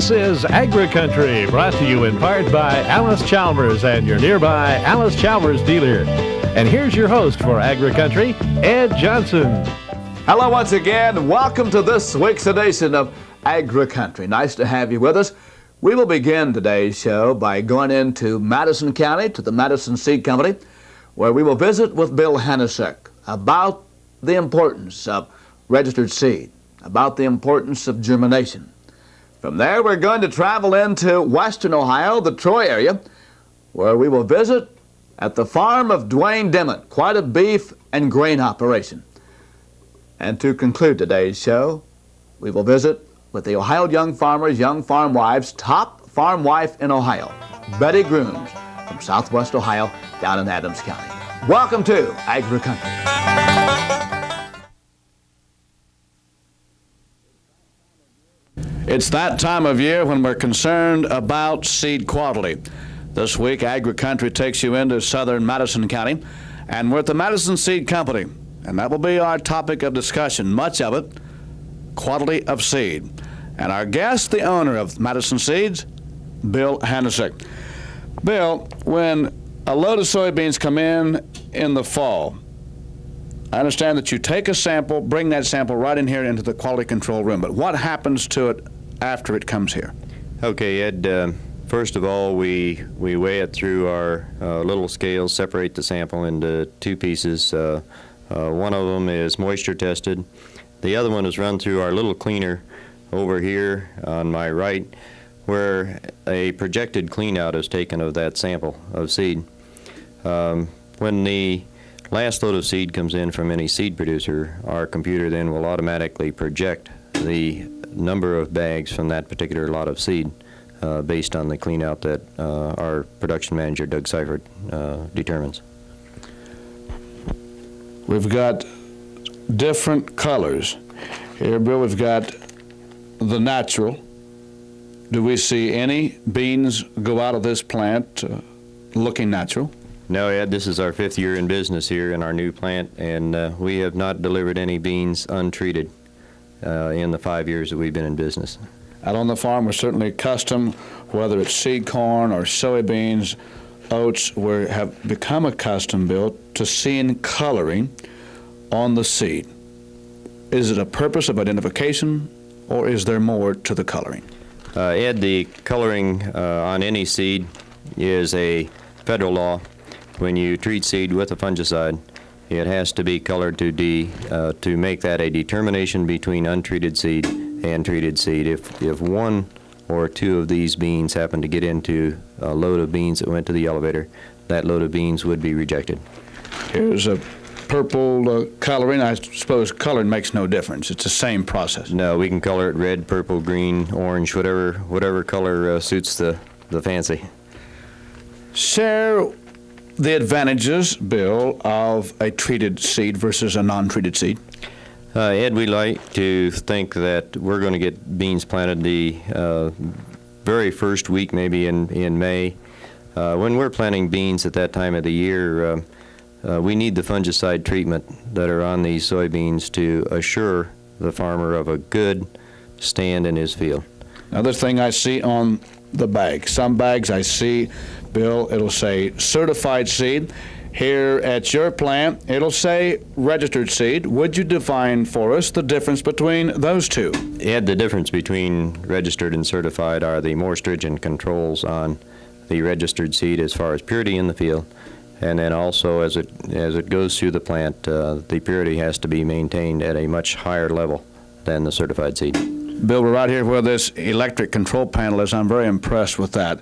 This is AgriCountry, brought to you in part by Alice Chalmers and your nearby Alice Chalmers dealer. And here's your host for AgriCountry, Ed Johnson. Hello once again. Welcome to this week's edition of AgriCountry. Nice to have you with us. We will begin today's show by going into Madison County to the Madison Seed Company, where we will visit with Bill Hanasek about the importance of registered seed, about the importance of germination. From there, we're going to travel into western Ohio, the Troy area, where we will visit at the farm of Dwayne Dimmitt, quite a beef and grain operation. And to conclude today's show, we will visit with the Ohio Young Farmers, Young Farm Wives' top farm wife in Ohio, Betty Grooms, from Southwest Ohio down in Adams County. Welcome to AgriCountry. It's that time of year when we're concerned about seed quality. This week, AgriCountry takes you into southern Madison County, and we're at the Madison Seed Company, and that will be our topic of discussion, much of it, quality of seed. And our guest, the owner of Madison Seeds, Bill Hanasek. Bill, when a load of soybeans come in the fall, I understand that you take a sample, bring that sample right in here into the quality control room, but what happens to it after it comes here? Okay, Ed, first of all, we weigh it through our little scales, separate the sample into two pieces. One of them is moisture tested. The other one is run through our little cleaner over here on my right, where a projected clean out is taken of that sample of seed. When the last load of seed comes in from any seed producer, our computer then will automatically project the number of bags from that particular lot of seed based on the clean out that our production manager, Doug Seifert, determines. We've got different colors. Here, Bill, we've got the natural. Do we see any beans go out of this plant looking natural? No, Ed, this is our 5th year in business here in our new plant, and we have not delivered any beans untreated in the 5 years that we've been in business. Out on the farm, we're certainly accustomed, whether it's seed corn or soybeans, oats, we have become accustomed, Bill, to seeing coloring on the seed. Is it a purpose of identification, or is there more to the coloring? Ed, the coloring on any seed is a federal law. When you treat seed with a fungicide, it has to be colored to make that a determination between untreated seed and treated seed. If one or two of these beans happen to get into a load of beans that went to the elevator, that load of beans would be rejected. Here's a purple coloring. I suppose coloring makes no difference. It's the same process. No, we can color it red, purple, green, orange, whatever color suits the fancy. Share the advantages, Bill, of a treated seed versus a non-treated seed. Ed, we like to think that we're going to get beans planted the very first week, maybe in May. When we're planting beans at that time of the year, we need the fungicide treatment that are on these soybeans to assure the farmer of a good stand in his field. Another thing I see on the bag, some bags I see, Bill, it'll say certified seed. Here at your plant, it'll say registered seed. Would you define for us the difference between those two? Ed, the difference between registered and certified are the more stringent controls on the registered seed as far as purity in the field, and then also as it goes through the plant, the purity has to be maintained at a much higher level than the certified seed. Bill, we're right here where this electric control panel is. I'm very impressed with that.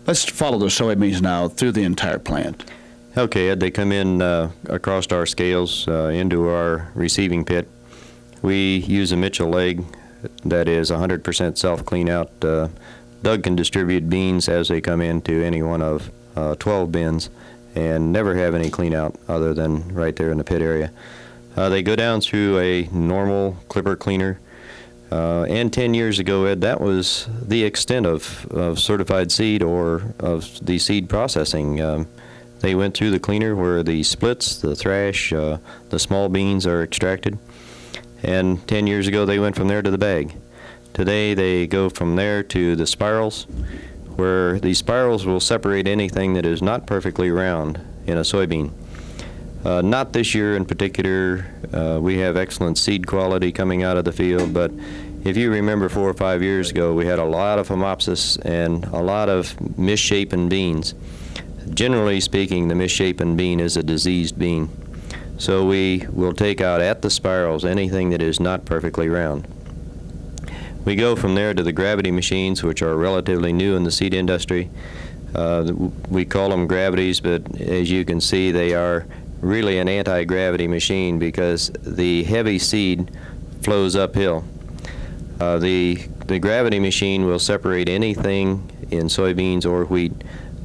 Let's follow the soybeans now through the entire plant. Okay, Ed, they come in across our scales into our receiving pit. We use a Mitchell leg that is 100% self-clean out. Doug can distribute beans as they come into any one of 12 bins and never have any clean out other than right there in the pit area. They go down through a normal clipper cleaner. And 10 years ago, Ed, that was the extent of certified seed or of the seed processing. They went through the cleaner where the splits, the thrash, the small beans are extracted. And 10 years ago, they went from there to the bag. Today they go from there to the spirals, where the spirals will separate anything that is not perfectly round in a soybean. Not this year in particular. We have excellent seed quality coming out of the field, but if you remember 4 or 5 years ago, we had a lot of phomopsis and a lot of misshapen beans. Generally speaking, the misshapen bean is a diseased bean. So we will take out at the spirals anything that is not perfectly round. We go from there to the gravity machines, which are relatively new in the seed industry. We call them gravities, but as you can see, they are really an anti-gravity machine because the heavy seed flows uphill. The gravity machine will separate anything in soybeans or wheat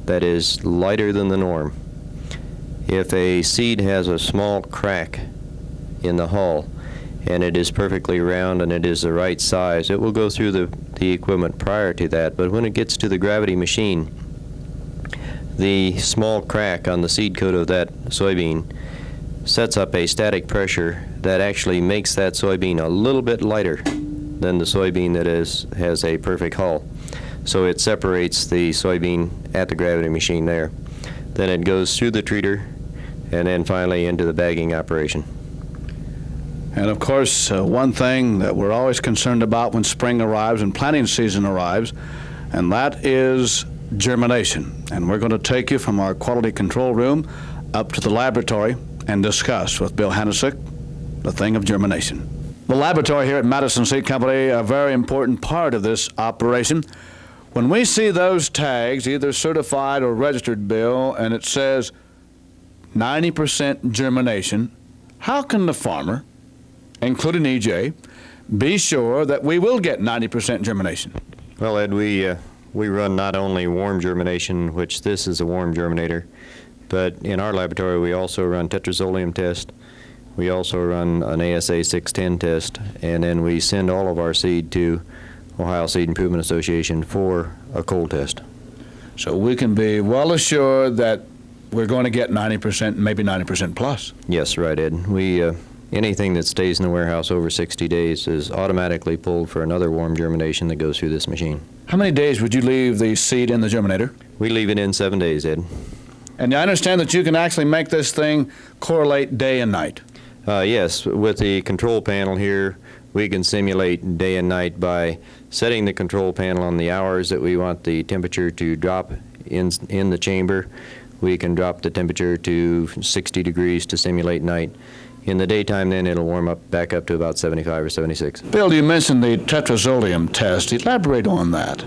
that is lighter than the norm. If a seed has a small crack in the hull and it is perfectly round and it is the right size, it will go through the equipment prior to that. But when it gets to the gravity machine, the small crack on the seed coat of that soybean sets up a static pressure that actually makes that soybean a little bit lighter than the soybean that has a perfect hull. So it separates the soybean at the gravity machine there. Then it goes through the treater and then finally into the bagging operation. And of course, one thing that we're always concerned about when spring arrives and planting season arrives, and that is germination. And we're going to take you from our quality control room up to the laboratory and discuss with Bill Hanesick the thing of germination. The laboratory here at Madison Seed Company, a very important part of this operation. When we see those tags, either certified or registered, Bill, and it says 90% germination, how can the farmer, including EJ, be sure that we will get 90% germination? Well, Ed, we run not only warm germination, which this is a warm germinator, but in our laboratory we also run tetrazolium test. We also run an ASA 610 test, and then we send all of our seed to Ohio Seed Improvement Association for a cold test. So we can be well assured that we're going to get 90%, maybe 90% plus. Yes, right, Ed. Anything that stays in the warehouse over 60 days is automatically pulled for another warm germination that goes through this machine. How many days would you leave the seed in the germinator? We leave it in 7 days, Ed. And I understand that you can actually make this thing correlate day and night. Yes, with the control panel here, we can simulate day and night by setting the control panel on the hours that we want the temperature to drop in the chamber. We can drop the temperature to 60 degrees to simulate night. In the daytime, then it'll warm up back up to about 75 or 76. Bill, you mentioned the tetrazolium test. Elaborate on that.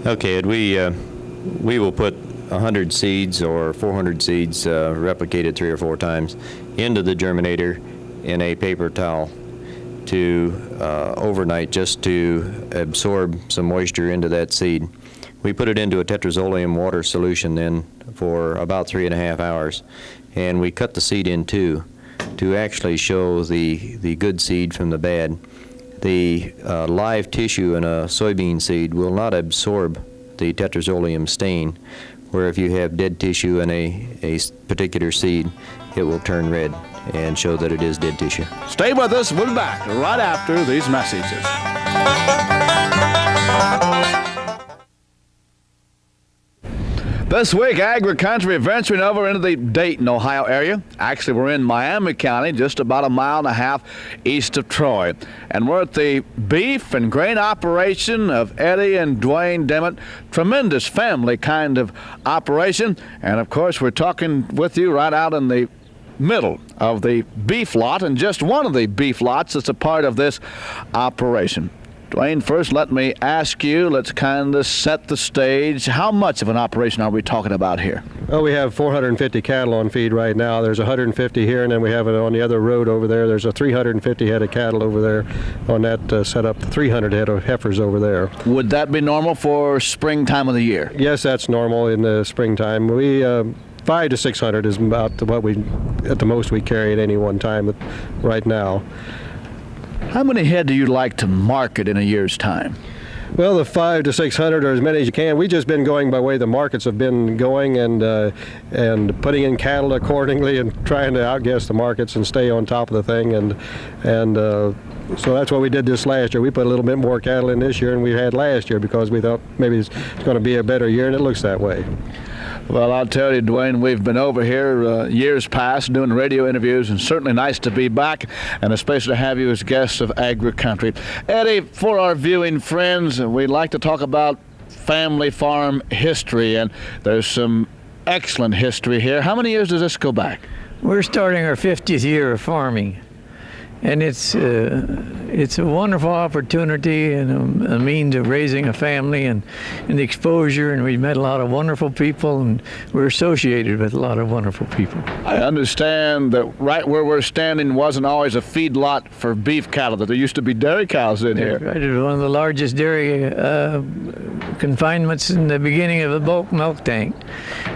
Okay, Ed, we will put 100 seeds or 400 seeds replicated 3 or 4 times into the germinator in a paper towel to overnight, just to absorb some moisture into that seed. We put it into a tetrazolium water solution then for about 3.5 hours, and we cut the seed in two to actually show the good seed from the bad. The live tissue in a soybean seed will not absorb the tetrazolium stain, where if you have dead tissue in a particular seed, it will turn red and show that it is dead tissue. Stay with us. We'll be back right after these messages. This week, AgriCountry venturing over into the Dayton, Ohio area. Actually, we're in Miami County, just about 1.5 miles east of Troy. And we're at the beef and grain operation of Eddie and Dwayne Demmett. Tremendous family kind of operation. And, of course, we're talking with you right out in the middle of the beef lot, and just one of the beef lots that's a part of this operation. Dwayne, first let me ask you, let's kind of set the stage. How much of an operation are we talking about here? Well, we have 450 cattle on feed right now. There's 150 here, and then we have it on the other road over there. There's a 350 head of cattle over there on that setup, 300 head of heifers over there. Would that be normal for springtime of the year? Yes, that's normal in the springtime. We 500 to 600 is about what we, at the most, we carry at any one time right now. How many head do you like to market in a year's time? Well, the 500 to 600 or as many as you can. We've just been going by the way the markets have been going, and putting in cattle accordingly and trying to outguess the markets and stay on top of the thing, and So that's what we did this last year. We put a little bit more cattle in this year than we had last year because we thought maybe it's going to be a better year, and it looks that way. Well, I'll tell you, Dwayne, we've been over here years past doing radio interviews, and certainly nice to be back, and especially to have you as guests of AgriCountry. Eddie, for our viewing friends, we'd like to talk about family farm history, and there's some excellent history here. How many years does this go back? We're starting our 50th year of farming, and it's a wonderful opportunity and a means of raising a family and the exposure, and we've met a lot of wonderful people, and we're associated with a lot of wonderful people. I understand that right where we're standing wasn't always a feed lot for beef cattle, that there used to be dairy cows in here. Right, it was one of the largest dairy confinements in the beginning of the bulk milk tank.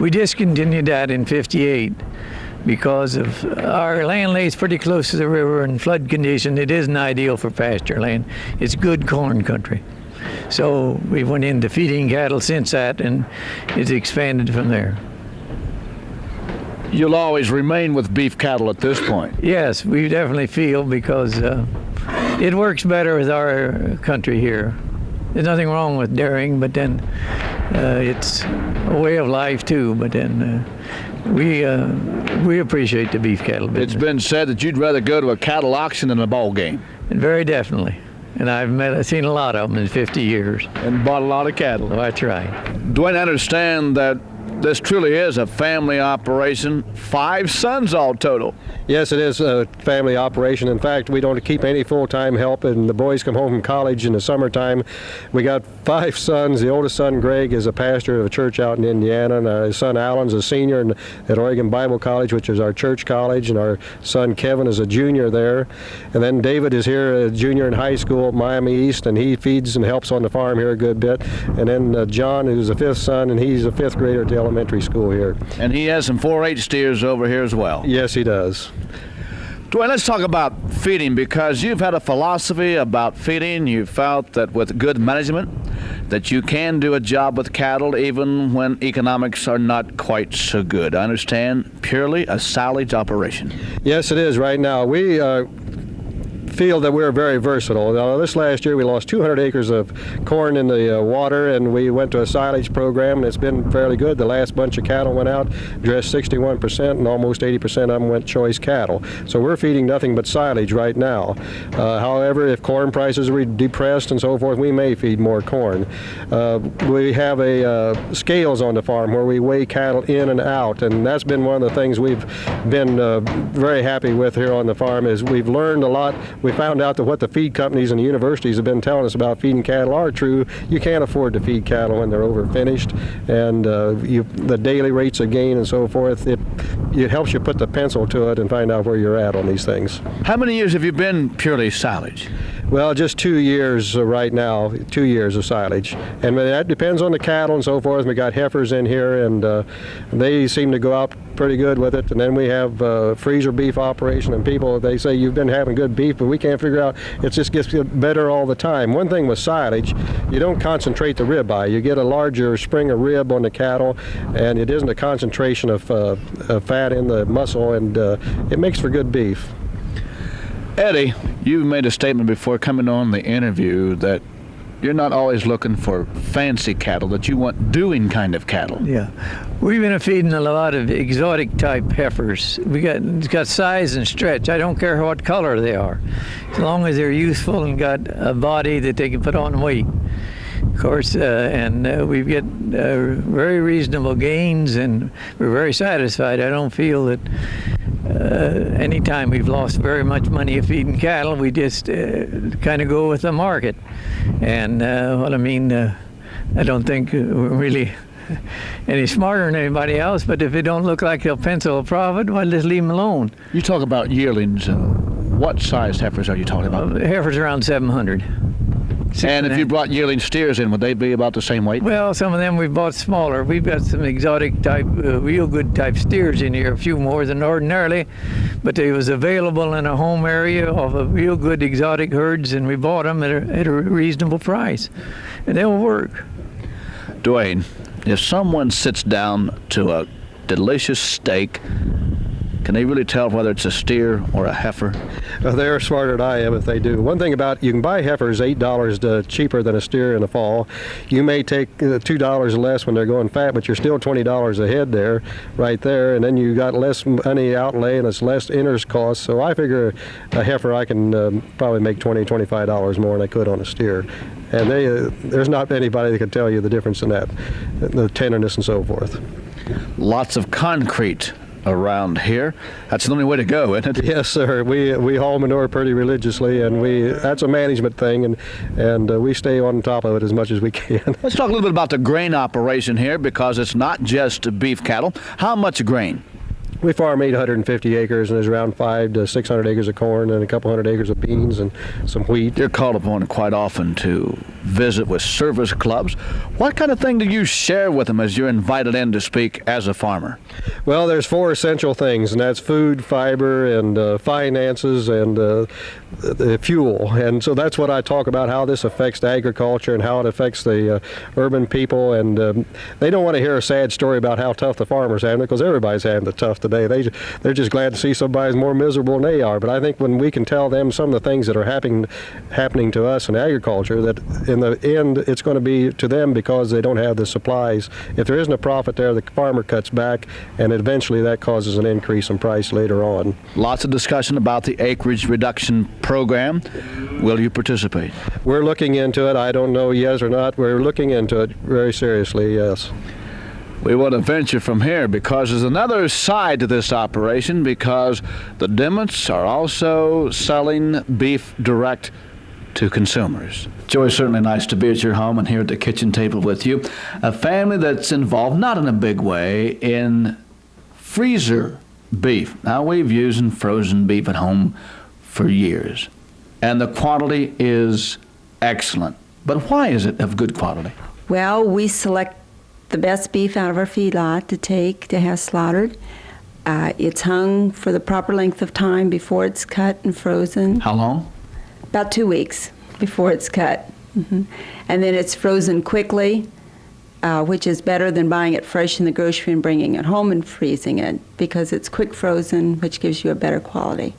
We discontinued that in '58. Because of our land lays pretty close to the river and flood condition. It isn't ideal for pasture land. It's good corn country. So we went into feeding cattle since that, and it's expanded from there. You'll always remain with beef cattle at this point. Yes, we definitely feel, because it works better with our country here. There's nothing wrong with dairying, but then it's a way of life too. But then we appreciate the beef cattle business. It's been said that you'd rather go to a cattle auction than a ball game. And very definitely. And I've seen a lot of them in 50 years. And bought a lot of cattle. That's right. Dwayne, I understand that this truly is a family operation. 5 sons all total. Yes, it is a family operation. In fact, we don't keep any full-time help, and the boys come home from college in the summertime. We got 5 sons. The oldest son, Greg, is a pastor of a church out in Indiana, and his son Alan's a senior at Oregon Bible College, which is our church college, and our son Kevin is a junior there. And then David is here, a junior in high school at Miami East, and he feeds and helps on the farm here a good bit. And then John, who's the 5th son, and he's a 5th grader at the elementary school here. And he has some 4-H steers over here as well. Yes, he does. Dwayne, let's talk about feeding, because you've had a philosophy about feeding. You felt that with good management that you can do a job with cattle even when economics are not quite so good. I understand purely a silage operation. Yes, it is right now. We feel that we're very versatile. Now, this last year we lost 200 acres of corn in the water, and we went to a silage program, and it's been fairly good. The last bunch of cattle went out, dressed 61%, and almost 80% of them went choice cattle. So we're feeding nothing but silage right now. However, if corn prices are depressed and so forth, we may feed more corn. We have a scales on the farm where we weigh cattle in and out, and that's been one of the things we've been very happy with here on the farm. Is we've learned a lot. We found out that what the feed companies and the universities have been telling us about feeding cattle are true. You can't afford to feed cattle when they're overfinished, and the daily rates of gain and so forth, it helps you put the pencil to it and find out where you're at on these things. How many years have you been purely silage? Well, just 2 years right now, 2 years of silage. And that depends on the cattle and so forth. We got heifers in here, and they seem to go out pretty good with it. And then we have freezer beef operation, and people, they say you've been having good beef, but we can't figure out, it just gets better all the time. One thing with silage, you don't concentrate the ribeye. You get a larger spring of rib on the cattle, and it isn't a concentration of fat in the muscle, and it makes for good beef. Eddie, you made a statement before coming on the interview that you're not always looking for fancy cattle, that you want doing kind of cattle. Yeah. We've been feeding a lot of exotic type heifers. It's got size and stretch. I don't care what color they are, as long as they're useful and got a body that they can put on weight. Of course, and we get very reasonable gains, and we're very satisfied. I don't feel that anytime we've lost very much money feeding cattle, we just kind of go with the market. And what I mean, I don't think we're really any smarter than anybody else, but if it don't look like they'll pencil a profit, well, just leave them alone. You talk about yearlings. What size heifers are you talking about? Heifers around 700. And if you brought yearling steers in, would they be about the same weight? Well, some of them we've bought smaller. We've got some exotic type, real good type steers in here, a few more than ordinarily, but they was available in a home area of a real good exotic herds, and we bought them at a reasonable price, and they'll work. Dwayne, if someone sits down to a delicious steak, Can they really tell whether it's a steer or a heifer? They're smarter than I am if they do. One thing about, you can buy heifers $8 cheaper than a steer in the fall. You may take $2 less when they're going fat, but you're still $20 a head there, right there, and then you got less money outlay and it's less inners cost. So I figure a heifer I can probably make $20, $25 more than I could on a steer. And there's not anybody that can tell you the difference in that, the tenderness and so forth. Lots of concrete around here. That's the only way to go, isn't it? Yes, sir. We haul manure pretty religiously, and that's a management thing, and we stay on top of it as much as we can. Let's talk a little bit about the grain operation here, because it's not just beef cattle. How much grain? We farm 850 acres, and there's around 500 to 600 acres of corn and a couple hundred acres of beans and some wheat. You're called upon quite often to visit with service clubs. What kind of thing do you share with them as you're invited in to speak as a farmer? Well, there's 4 essential things, and that's food, fiber, and finances, and the fuel. And so that's what I talk about, how this affects agriculture and how it affects the urban people. And they don't want to hear a sad story about how tough the farmers have it, because everybody's having it tough today. They're just glad to see somebody's more miserable than they are. But I think when we can tell them some of the things that are happening to us in agriculture, that in the end it's going to be to them because they don't have the supplies. If there isn't a profit there, the farmer cuts back, and eventually that causes an increase in price later on. Lots of discussion about the acreage reduction program. Will you participate? We're looking into it. I don't know yes or not. We're looking into it very seriously, yes. We want to venture from here because there's another side to this operation, because the Dimmots are also selling beef direct to consumers. Joey, it's certainly nice to be at your home and here at the kitchen table with you. A family that's involved, not in a big way, in freezer beef. Now, we've used frozen beef at home for years, and the quality is excellent. But why is it of good quality? Well, we select the best beef out of our feedlot to have slaughtered. It's hung for the proper length of time before it's cut and frozen. How long? About 2 weeks before it's cut. And then it's frozen quickly, which is better than buying it fresh in the grocery and bringing it home and freezing it, because it's quick frozen, which gives you a better quality.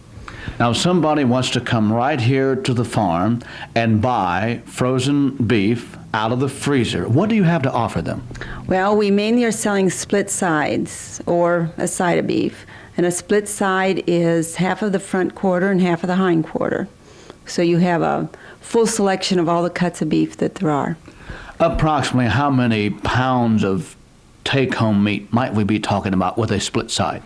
Now, somebody wants to come right here to the farm and buy frozen beef out of the freezer. What do you have to offer them? Well, we mainly are selling split sides, or a side of beef. And a split side is half of the front quarter and half of the hind quarter. So you have a full selection of all the cuts of beef that there are. Approximately how many pounds of take-home meat might we be talking about with a split side?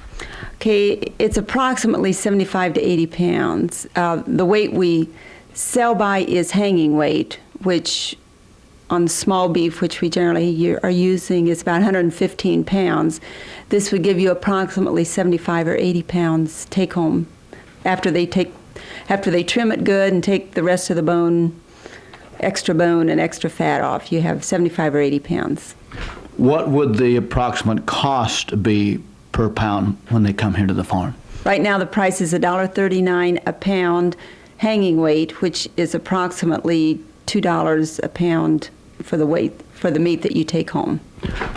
Okay, it's approximately 75 to 80 pounds. The weight we sell by is hanging weight, which on small beef, which we generally are using, is about 115 pounds. This would give you approximately 75 or 80 pounds take home after they trim it good and take the rest of the bone and extra fat off. You have 75 or 80 pounds. What would the approximate cost be per pound when they come here to the farm? Right now the price is $1.39 a pound hanging weight, which is approximately $2 a pound for the meat that you take home.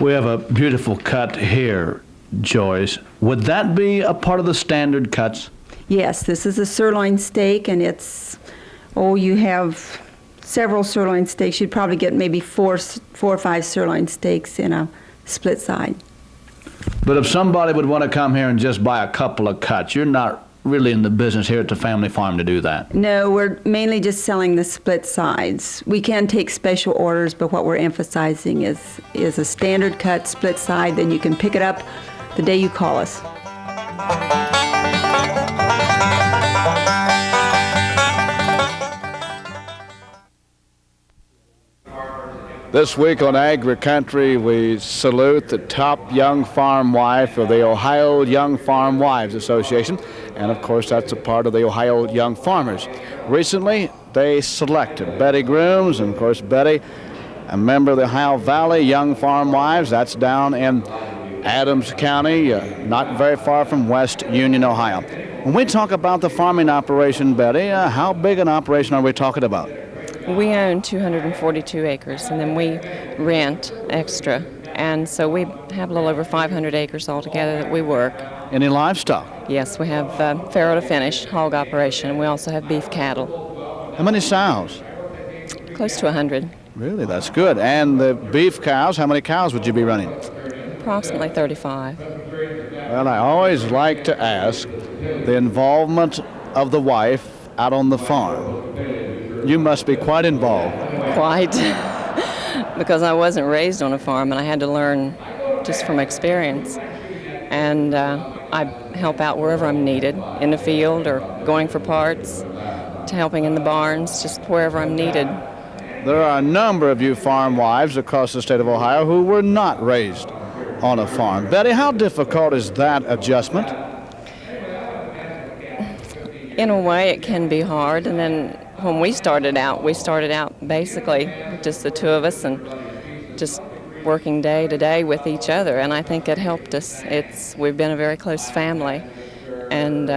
We have a beautiful cut here, Joyce. Would that be a part of the standard cuts? Yes, this is a sirloin steak, and you have several sirloin steaks. You'd probably get maybe four or five sirloin steaks in a split side. But if somebody would want to come here and just buy a couple of cuts, you're not really in the business here at the family farm to do that? No, we're mainly just selling the split sides. We can take special orders, but what we're emphasizing is a standard cut split side. Then you can pick it up the day you call us. This week on AgriCountry, we salute the top young farm wife of the Ohio Young Farm Wives Association, and of course that's a part of the Ohio Young Farmers. Recently, they selected Betty Grooms, and of course Betty, a member of the Ohio Valley Young Farm Wives. That's down in Adams County, not very far from West Union, Ohio. When we talk about the farming operation, Betty, how big an operation are we talking about? We own 242 acres, and then we rent extra And so we have a little over 500 acres altogether that we work. Any livestock? Yes, we have farrow to finish, hog operation, and we also have beef cattle. How many sows? Close to 100. Really, that's good. And the beef cows, how many cows would you be running? Approximately 35. Well, I always like to ask the involvement of the wife out on the farm. You must be quite involved. Quite. Because I wasn't raised on a farm, and I had to learn just from experience. And I help out wherever I'm needed, in the field or going for parts, to helping in the barns, just wherever I'm needed. There are a number of you farm wives across the state of Ohio who were not raised on a farm. Betty, how difficult is that adjustment? In a way, it can be hard. And then when we started out basically just the two of us and just working day to day with each other. And I think it helped us. We've been a very close family, and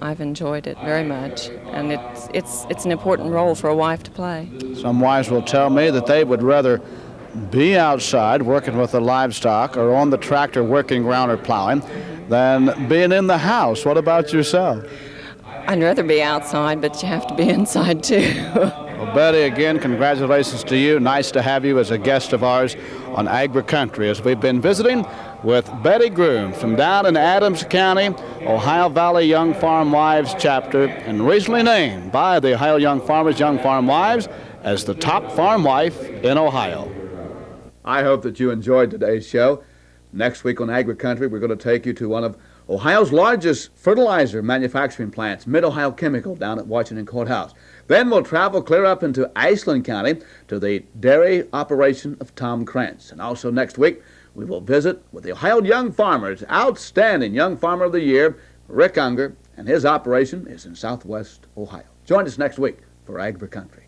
I've enjoyed it very much. And it's an important role for a wife to play. Some wives will tell me that they would rather be outside working with the livestock or on the tractor working ground or plowing than being in the house. What about yourself? I'd rather be outside, but you have to be inside too. Well, Betty, again, congratulations to you. Nice to have you as a guest of ours on AgriCountry as we've been visiting with Betty Groom from down in Adams County, Ohio Valley Young Farm Wives chapter, and recently named by the Ohio Young Farmers, Young Farm Wives as the top farm wife in Ohio. I hope that you enjoyed today's show. Next week on AgriCountry, we're going to take you to one of Ohio's largest fertilizer manufacturing plants, Mid-Ohio Chemical, down at Washington Courthouse. Then we'll travel clear up into Ashland County to the dairy operation of Tom Krantz. And also next week, we will visit with the Ohio Young Farmers, outstanding Young Farmer of the Year, Rick Unger, and his operation is in Southwest Ohio. Join us next week for AgriCountry.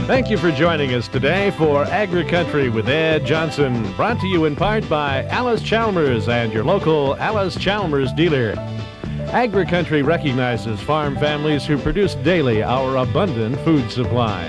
Thank you for joining us today for AgriCountry with Ed Johnson, brought to you in part by Alice Chalmers and your local Alice Chalmers dealer. AgriCountry recognizes farm families who produce daily our abundant food supply.